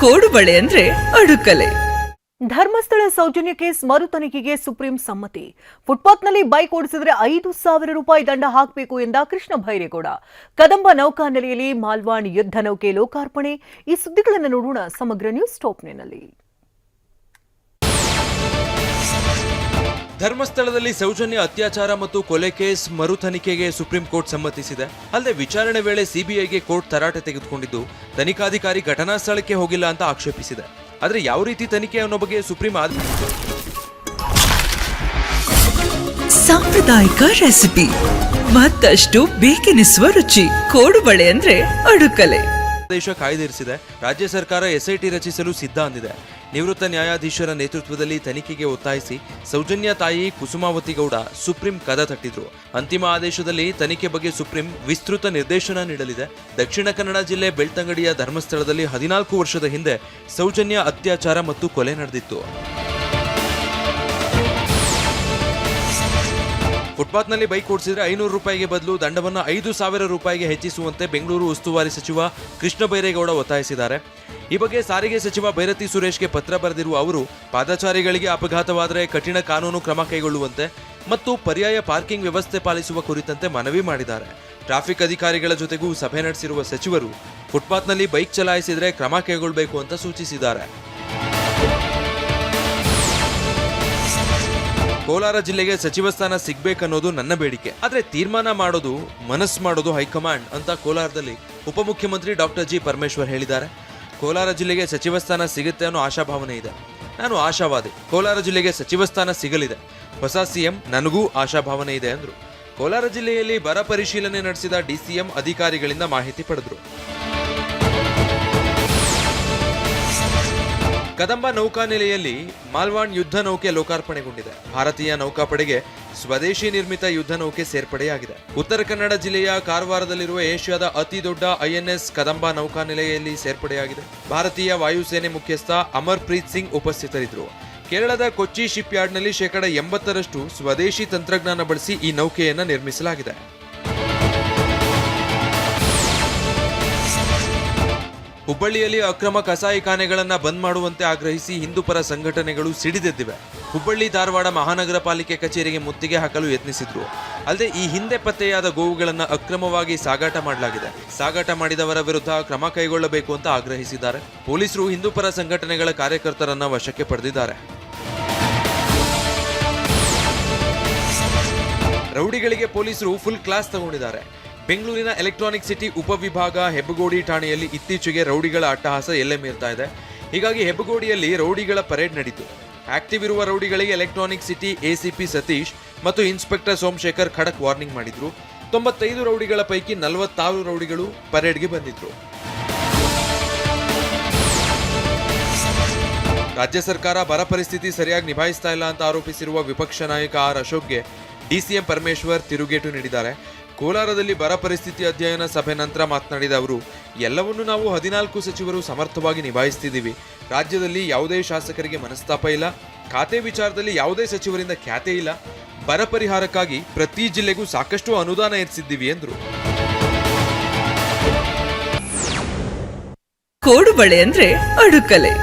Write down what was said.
ಕೋಡುಬಳೆ ಅಂದ್ರೆ ಅಡುಕಲೆ. ಧರ್ಮಸ್ಥಳ ಸೌಜನ್ಯ ಕೇಸ್ ಮರು ತನಿಖೆಗೆ ಸುಪ್ರೀಂ ಸಮ್ಮತಿ. ಫುಟ್ಪಾತ್ನಲ್ಲಿ ಬೈಕ್ ಓಡಿಸಿದ್ರೆ 5,000 ರೂಪಾಯಿ ದಂಡ ಹಾಕಬೇಕು ಎಂದ ಕೃಷ್ಣ ಭೈರೇಗೌಡ. ಕದಂಬ ನೌಕಾನೆಲೆಯಲ್ಲಿ ಮಾಲ್ವಾನ್ ಯುದ್ಧ ನೌಕೆ ಲೋಕಾರ್ಪಣೆ. ಈ ಸುದ್ದಿಗಳನ್ನು ನೋಡೋಣ ಸಮಗ್ರ ನ್ಯೂಸ್ ಟಾಪ್ನಲ್ಲಿ. ಧರ್ಮಸ್ಥಳದಲ್ಲಿ ಸೌಜನ್ಯ ಅತ್ಯಾಚಾರ ಮತ್ತು ಕೊಲೆ ಕೇಸ್ ಮರು ತನಿಖೆಗೆ ಸುಪ್ರೀಂ ಕೋರ್ಟ್ ಸಮ್ಮತಿಸಿದೆ. ಅಲ್ಲದೆ ವಿಚಾರಣೆ ವೇಳೆ ಸಿಬಿಐಗೆ ಕೋರ್ಟ್ ತರಾಟೆ ತೆಗೆದುಕೊಂಡಿದ್ದು ತನಿಖಾಧಿಕಾರಿ ಘಟನಾ ಸ್ಥಳಕ್ಕೆ ಹೋಗಿಲ್ಲ ಅಂತ ಆಕ್ಷೇಪಿಸಿದೆ. ಆದರೆ ಯಾವ ರೀತಿ ತನಿಖೆ ಅನ್ನೋ ಬಗ್ಗೆ ಸುಪ್ರೀಂ ಸಾಂಪ್ರದಾಯಿಕ ರೆಸಿಪಿ ಮತ್ತಷ್ಟು ಬೇಕೆನಿಸುವ ರುಚಿ. ಕೋಡುಬಳೆ ಅಂದ್ರೆ ಅಡುಕಲೆ. ಆದೇಶ ಕಾಯ್ದಿರಿಸಿದೆ. ರಾಜ್ಯ ಸರ್ಕಾರ ಎಸ್ಐಟಿ ರಚಿಸಲು ಸಿದ್ಧ ಅಂದಿದೆ. ನಿವೃತ್ತ ನ್ಯಾಯಾಧೀಶರ ನೇತೃತ್ವದಲ್ಲಿ ತನಿಖೆಗೆ ಒತ್ತಾಯಿಸಿ ಸೌಜನ್ಯ ತಾಯಿ ಕುಸುಮಾವತಿ ಗೌಡ ಸುಪ್ರೀಂ ಕದ ತಟ್ಟಿದ್ರು. ಅಂತಿಮ ಆದೇಶದಲ್ಲಿ ತನಿಖೆ ಬಗ್ಗೆ ಸುಪ್ರೀಂ ವಿಸ್ತೃತ ನಿರ್ದೇಶನ ನೀಡಲಿದೆ. ದಕ್ಷಿಣ ಕನ್ನಡ ಜಿಲ್ಲೆ ಬೆಳ್ತಂಗಡಿಯ ಧರ್ಮಸ್ಥಳದಲ್ಲಿ 14 ವರ್ಷದ ಹಿಂದೆ ಸೌಜನ್ಯ ಅತ್ಯಾಚಾರ ಮತ್ತು ಕೊಲೆ ನಡೆದಿತ್ತು. ಫುಟ್ಪಾತ್ನಲ್ಲಿ ಬೈಕ್ ಓಡಿಸಿದ್ರೆ 500 ರೂಪಾಯಿಗೆ ಬದಲು ದಂಡವನ್ನು 5,000 ರೂಪಾಯಿಗೆ ಹೆಚ್ಚಿಸುವಂತೆ ಬೆಂಗಳೂರು ಉಸ್ತುವಾರಿ ಸಚಿವ ಕೃಷ್ಣ ಬೈರೇಗೌಡ ಒತ್ತಾಯಿಸಿದ್ದಾರೆ. ಈ ಬಗ್ಗೆ ಸಾರಿಗೆ ಸಚಿವ ಭೈರತಿ ಸುರೇಶ್ಗೆ ಪತ್ರ ಬರೆದಿರುವ ಅವರು ಪಾದಚಾರಿಗಳಿಗೆ ಅಪಘಾತವಾದರೆ ಕಠಿಣ ಕಾನೂನು ಕ್ರಮ ಕೈಗೊಳ್ಳುವಂತೆ ಮತ್ತು ಪರ್ಯಾಯ ಪಾರ್ಕಿಂಗ್ ವ್ಯವಸ್ಥೆ ಪಾಲಿಸುವ ಕುರಿತಂತೆ ಮನವಿ ಮಾಡಿದ್ದಾರೆ. ಟ್ರಾಫಿಕ್ ಅಧಿಕಾರಿಗಳ ಜೊತೆಗೂ ಸಭೆ ನಡೆಸಿರುವ ಸಚಿವರು ಫುಟ್ಪಾತ್ನಲ್ಲಿ ಬೈಕ್ ಚಲಾಯಿಸಿದರೆ ಕ್ರಮ ಕೈಗೊಳ್ಳಬೇಕು ಅಂತ ಸೂಚಿಸಿದ್ದಾರೆ. ಕೋಲಾರ ಜಿಲ್ಲೆಗೆ ಸಚಿವ ಸ್ಥಾನ ಸಿಗ್ಬೇಕನ್ನೋದು ನನ್ನ ಬೇಡಿಕೆ, ಆದ್ರೆ ತೀರ್ಮಾನ ಮಾಡೋದು ಮನಸ್ಸು ಮಾಡೋದು ಹೈಕಮಾಂಡ್ ಅಂತ ಕೋಲಾರದಲ್ಲಿ ಉಪಮುಖ್ಯಮಂತ್ರಿ ಡಾಕ್ಟರ್ ಜಿ ಪರಮೇಶ್ವರ್ ಹೇಳಿದ್ದಾರೆ. ಕೋಲಾರ ಜಿಲ್ಲೆಗೆ ಸಚಿವ ಸ್ಥಾನ ಸಿಗುತ್ತೆ ಅನ್ನೋ ಆಶಾಭಾವನೆ ಇದೆ. ನಾನು ಆಶಾವಾದಿ. ಕೋಲಾರ ಜಿಲ್ಲೆಗೆ ಸಚಿವ ಸ್ಥಾನ ಸಿಗಲಿದೆ. ಹೊಸ ಸಿಎಂ ನನಗೂ ಆಶಾಭಾವನೆ ಇದೆ ಅಂದ್ರು. ಕೋಲಾರ ಜಿಲ್ಲೆಯಲ್ಲಿ ಬರ ಪರಿಶೀಲನೆ ನಡೆಸಿದ ಡಿಸಿಎಂ ಅಧಿಕಾರಿಗಳಿಂದ ಮಾಹಿತಿ ಪಡೆದ್ರು. ಕದಂಬ ನೌಕಾನೆಲೆಯಲ್ಲಿ ಮಾಲ್ವಾನ್ ಯುದ್ಧ ನೌಕೆ ಲೋಕಾರ್ಪಣೆಗೊಂಡಿದೆ. ಭಾರತೀಯ ನೌಕಾಪಡೆಗೆ ಸ್ವದೇಶಿ ನಿರ್ಮಿತ ಯುದ್ಧ ನೌಕೆ ಸೇರ್ಪಡೆಯಾಗಿದೆ. ಉತ್ತರ ಕನ್ನಡ ಜಿಲ್ಲೆಯ ಕಾರವಾರದಲ್ಲಿರುವ ಏಷ್ಯಾದ ಅತಿ ದೊಡ್ಡ INS ಕದಂಬ ನೌಕಾನೆಲೆಯಲ್ಲಿ ಸೇರ್ಪಡೆಯಾಗಿದೆ. ಭಾರತೀಯ ವಾಯುಸೇನೆ ಮುಖ್ಯಸ್ಥ ಅಮರ್ಪ್ರೀತ್ ಸಿಂಗ್ ಉಪಸ್ಥಿತರಿದ್ದರು. ಕೇರಳದ ಕೊಚ್ಚಿ ಶಿಪ್ ಯಾರ್ಡ್ನಲ್ಲಿ 80% ಸ್ವದೇಶಿ ತಂತ್ರಜ್ಞಾನ ಬಳಸಿ ಈ ನೌಕೆಯನ್ನು ನಿರ್ಮಿಸಲಾಗಿದೆ. ಹುಬ್ಬಳ್ಳಿಯಲ್ಲಿ ಅಕ್ರಮ ಕಸಾಯಿಖಾನೆಗಳನ್ನು ಬಂದ್ ಮಾಡುವಂತೆ ಆಗ್ರಹಿಸಿ ಹಿಂದೂಪರ ಸಂಘಟನೆಗಳು ಸಿಡಿದೆದ್ದಿವೆ. ಹುಬ್ಬಳ್ಳಿ ಧಾರವಾಡ ಮಹಾನಗರ ಪಾಲಿಕೆ ಕಚೇರಿಗೆ ಮುತ್ತಿಗೆ ಹಾಕಲು ಯತ್ನಿಸಿದ್ರು. ಅಲ್ಲದೆ ಈ ಹಿಂದೆ ಪತ್ತೆಯಾದ ಗೋವುಗಳನ್ನು ಅಕ್ರಮವಾಗಿ ಸಾಗಾಟ ಮಾಡಲಾಗಿದೆ. ಸಾಗಾಟ ಮಾಡಿದವರ ವಿರುದ್ಧ ಕ್ರಮ ಕೈಗೊಳ್ಳಬೇಕು ಅಂತ ಆಗ್ರಹಿಸಿದ್ದಾರೆ. ಪೊಲೀಸರು ಹಿಂದೂಪರ ಸಂಘಟನೆಗಳ ಕಾರ್ಯಕರ್ತರನ್ನ ವಶಕ್ಕೆ ಪಡೆದಿದ್ದಾರೆ. ರೌಡಿಗಳಿಗೆ ಪೊಲೀಸರು ಫುಲ್ ಕ್ಲಾಸ್ ತಗೊಂಡಿದ್ದಾರೆ. ಬೆಂಗಳೂರಿನ ಎಲೆಕ್ಟ್ರಾನಿಕ್ ಸಿಟಿ ಉಪವಿಭಾಗ ಹೆಬ್ಬಗೋಡಿ ಠಾಣೆಯಲ್ಲಿ ಇತ್ತೀಚೆಗೆ ರೌಡಿಗಳ ಅಟ್ಟಹಾಸ ಎಲ್ಲೆ ಮೀರ್ತಾ ಇದೆ. ಹೀಗಾಗಿ ಹೆಬ್ಬಗೋಡಿಯಲ್ಲಿ ರೌಡಿಗಳ ಪರೇಡ್ ನಡೆಯಿತು. ಆಕ್ಟಿವ್ ಇರುವ ರೌಡಿಗಳಿಗೆ ಎಲೆಕ್ಟ್ರಾನಿಕ್ ಸಿಟಿ ACP ಸತೀಶ್ ಮತ್ತು ಇನ್ಸ್ಪೆಕ್ಟರ್ ಸೋಮಶೇಖರ್ ಖಡಕ್ ವಾರ್ನಿಂಗ್ ಮಾಡಿದ್ರು. 95 ರೌಡಿಗಳ ಪೈಕಿ 46 ರೌಡಿಗಳು ಪರೇಡ್ಗೆ ಬಂದಿದ್ರು. ರಾಜ್ಯ ಸರ್ಕಾರ ಬರ ಪರಿಸ್ಥಿತಿ ಸರಿಯಾಗಿ ನಿಭಾಯಿಸ್ತಾ ಇಲ್ಲ ಅಂತ ಆರೋಪಿಸಿರುವ ವಿಪಕ್ಷ ನಾಯಕ ಆರ್ ಅಶೋಕ್ಗೆ ಡಿಸಿಎಂ ಪರಮೇಶ್ವರ್ ತಿರುಗೇಟು ನೀಡಿದ್ದಾರೆ. ಕೋಲಾರದಲ್ಲಿ ಬರ ಪರಿಸ್ಥಿತಿ ಅಧ್ಯಯನ ಸಭೆ ನಂತರ ಮಾತನಾಡಿದ ಅವರು, ಎಲ್ಲವನ್ನೂ ನಾವು 14 ಸಚಿವರು ಸಮರ್ಥವಾಗಿ ನಿಭಾಯಿಸ್ತಿದ್ದೀವಿ. ರಾಜ್ಯದಲ್ಲಿ ಯಾವುದೇ ಶಾಸಕರಿಗೆ ಮನಸ್ತಾಪ ಇಲ್ಲ. ಖಾತೆ ವಿಚಾರದಲ್ಲಿ ಯಾವುದೇ ಸಚಿವರಿಂದ ಖ್ಯಾತೆ ಇಲ್ಲ. ಬರ ಪರಿಹಾರಕ್ಕಾಗಿ ಪ್ರತಿ ಜಿಲ್ಲೆಗೂ ಸಾಕಷ್ಟು ಅನುದಾನ ಇರಿಸಿದ್ದೀವಿ ಎಂದರು. ಕೋಡುಬಳೆ ಅಂದ್ರೆ ಅಡುಕಲೆ.